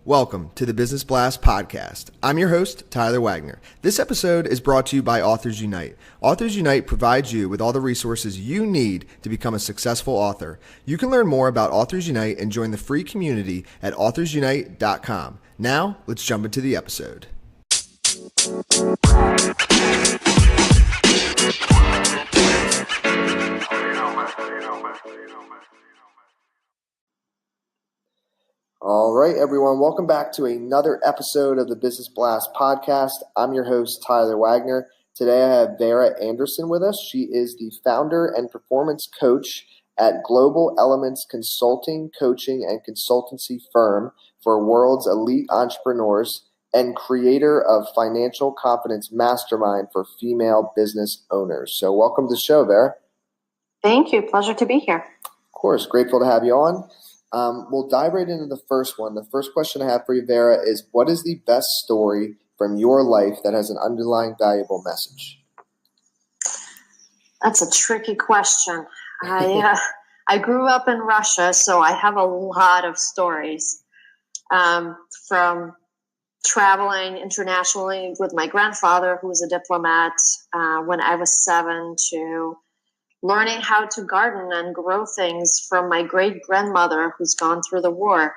Welcome to the Business Blast podcast. I'm your host, Tyler Wagner. This episode is brought to you by Authors Unite. Authors Unite provides you with all the resources you need to become a successful author. You can learn more about Authors Unite and join the free community at authorsunite.com. Now, let's jump into the episode. All right, everyone. Welcome back to another episode of the Business Blast podcast. I'm your host, Tyler Wagner. Today I have Vera Anderson with us. She is the founder and performance coach at Global Elements Consulting, Coaching, and Consultancy firm for world's elite entrepreneurs and creator of Financial Confidence Mastermind for female business owners. So welcome to the show, Vera. Thank you. Pleasure to be here. Of course. Grateful to have you on. We'll dive right into the first one. The first question I have for you, Vera, is what is the best story from your life that has an underlying valuable message? That's a tricky question. I grew up in Russia, so I have a lot of stories from traveling internationally with my grandfather, who was a diplomat, when I was 7, to learning how to garden and grow things from my great-grandmother who's gone through the war.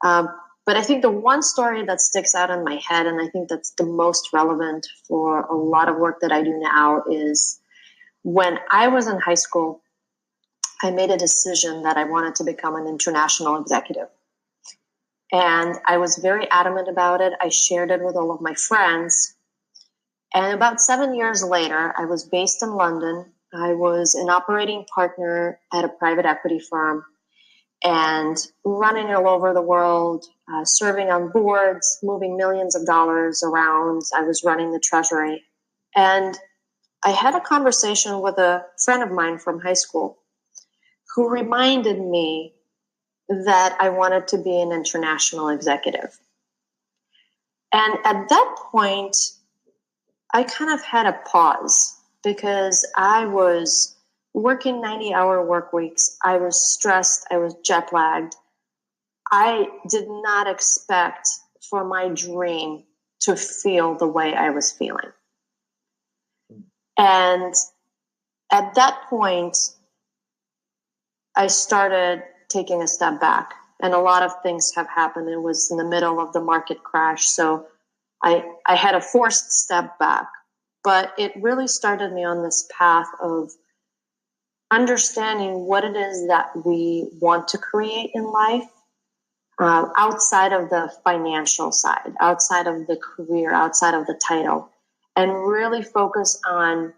But I think the one story that sticks out in my head, and I think that's the most relevant for a lot of work that I do now, is when I was in high school, I made a decision that I wanted to become an international executive. And I was very adamant about it. I shared it with all of my friends. And about 7 years later, I was based in London. I was an operating partner at a private equity firm and running all over the world, serving on boards, moving millions of dollars around. I was running the treasury. And I had a conversation with a friend of mine from high school who reminded me that I wanted to be an international executive. And at that point, I kind of had a pause, because I was working 90-hour work weeks. I was stressed. I was jet lagged. I did not expect for my dream to feel the way I was feeling. And at that point, I started taking a step back. And a lot of things have happened. It was in the middle of the market crash. So I had a forced step back. But it really started me on this path of understanding what it is that we want to create in life, outside of the financial side, outside of the career, outside of the title, and really focus on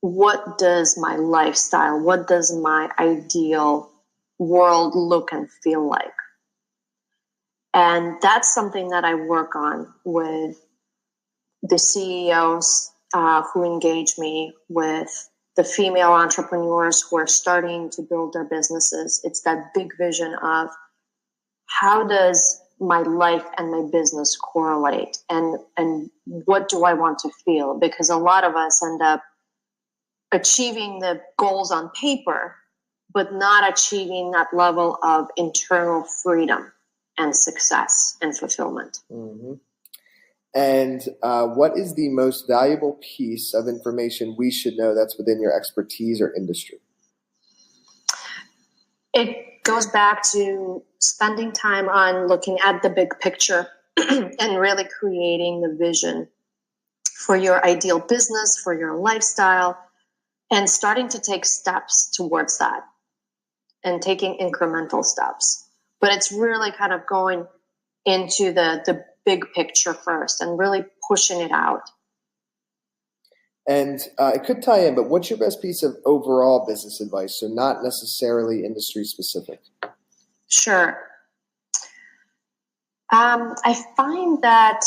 what does my lifestyle, what does my ideal world look and feel like. And that's something that I work on with the CEOs who engage me, with the female entrepreneurs who are starting to build their businesses. It's that big vision of how does my life and my business correlate, and what do I want to feel? Because a lot of us end up achieving the goals on paper, but not achieving that level of internal freedom and success and fulfillment. Mm-hmm. And what is the most valuable piece of information we should know that's within your expertise or industry? It goes back to spending time on looking at the big picture and really creating the vision for your ideal business, for your lifestyle, and starting to take steps towards that and taking incremental steps. But it's really kind of going into the big picture first and really pushing it out. And it could tie in, but what's your best piece of overall business advice? So not necessarily industry specific. Sure. I find that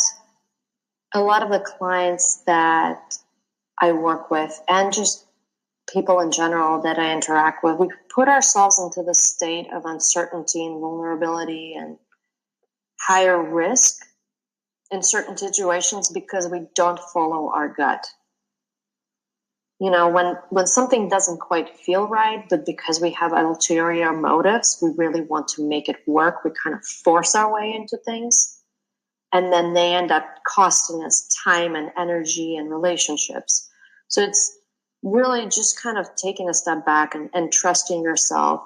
a lot of the clients that I work with, and just people in general that I interact with, we put ourselves into the state of uncertainty and vulnerability and higher risk in certain situations because we don't follow our gut. when something doesn't quite feel right, but because we have ulterior motives, we really want to make it work. We kind of force our way into things, and then they end up costing us time and energy and relationships. So it's really just kind of taking a step back and trusting yourself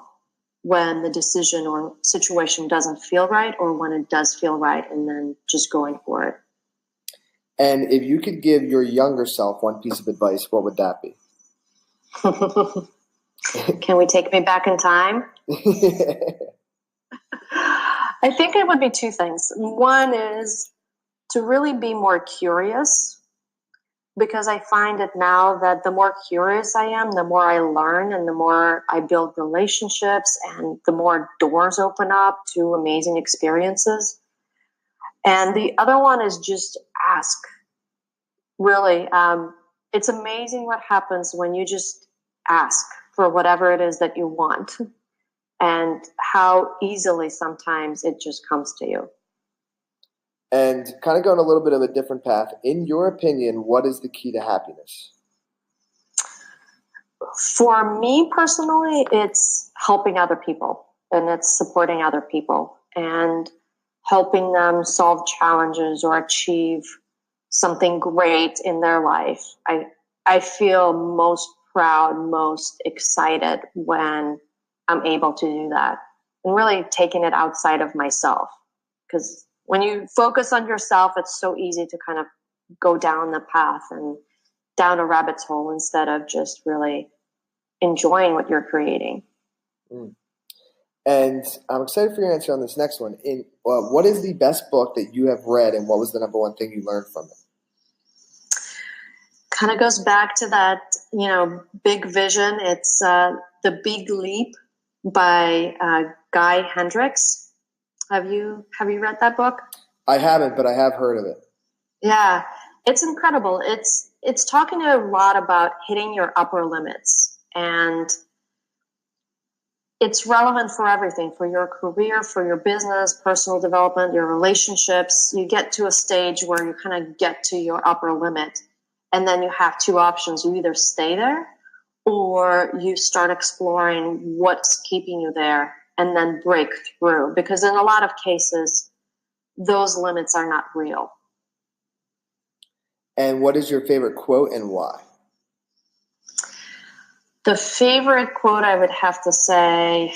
when the decision or situation doesn't feel right, or when it does feel right, and then just going for it. And if you could give your younger self one piece of advice, what would that be? Can we take me back in time? I think it would be two things. One is to really be more curious, because I find it now that the more curious I am, the more I learn, and the more I build relationships, and the more doors open up to amazing experiences. And the other one is just ask. Really, it's amazing what happens when you just ask for whatever it is that you want, and how easily sometimes it just comes to you. And kind of going a little bit of a different path, in your opinion, what is the key to happiness? For me personally, it's helping other people, and it's supporting other people and helping them solve challenges or achieve something great in their life. I feel most proud, most excited when I'm able to do that, and really taking it outside of myself. Because when you focus on yourself, it's so easy to kind of go down the path and down a rabbit hole instead of just really enjoying what you're creating. And I'm excited for your answer on this next one. What is the best book that you have read, and what was the number one thing you learned from it? Kind of goes back to that, big vision. It's The Big Leap by Guy Hendricks. Have you read that book? I haven't, but I have heard of it. Yeah, it's incredible. It's talking a lot about hitting your upper limits, and it's relevant for everything, for your career, for your business, personal development, your relationships. You get to a stage where you kind of get to your upper limit, and then you have two options. You either stay there, or you start exploring what's keeping you there and then break through. Because in a lot of cases, those limits are not real. And what is your favorite quote and why? The favorite quote, I would have to say,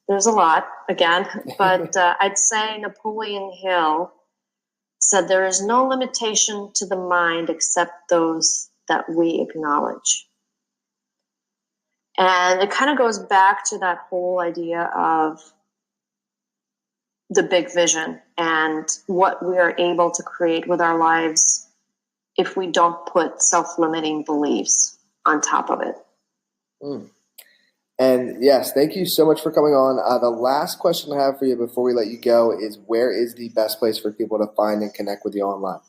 there's a lot, again, but I'd say Napoleon Hill said, "There is no limitation to the mind except those that we acknowledge." And it kind of goes back to that whole idea of the big vision and what we are able to create with our lives if we don't put self-limiting beliefs on top of it. And yes, thank you so much for coming on. The last question I have for you before we let you go is, where is the best place for people to find and connect with you online?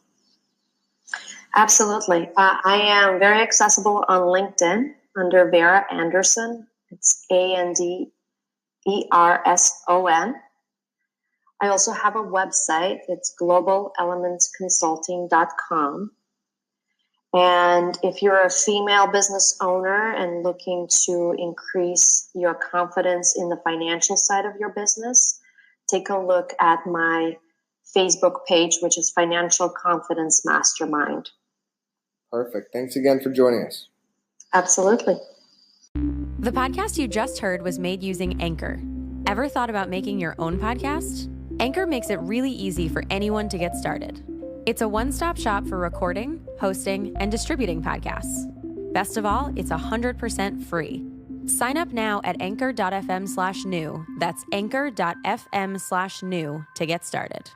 Absolutely. I am very accessible on LinkedIn under Vera Anderson. It's Anderson. I also have a website. It's globalelementsconsulting.com. And if you're a female business owner and looking to increase your confidence in the financial side of your business, take a look at my Facebook page, which is Financial Confidence Mastermind. Perfect. Thanks again for joining us. Absolutely. The podcast you just heard was made using Anchor. Ever thought about making your own podcast? Anchor makes it really easy for anyone to get started. It's a one-stop shop for recording, hosting, and distributing podcasts. Best of all, it's 100% free. Sign up now at anchor.fm/new. That's anchor.fm/new to get started.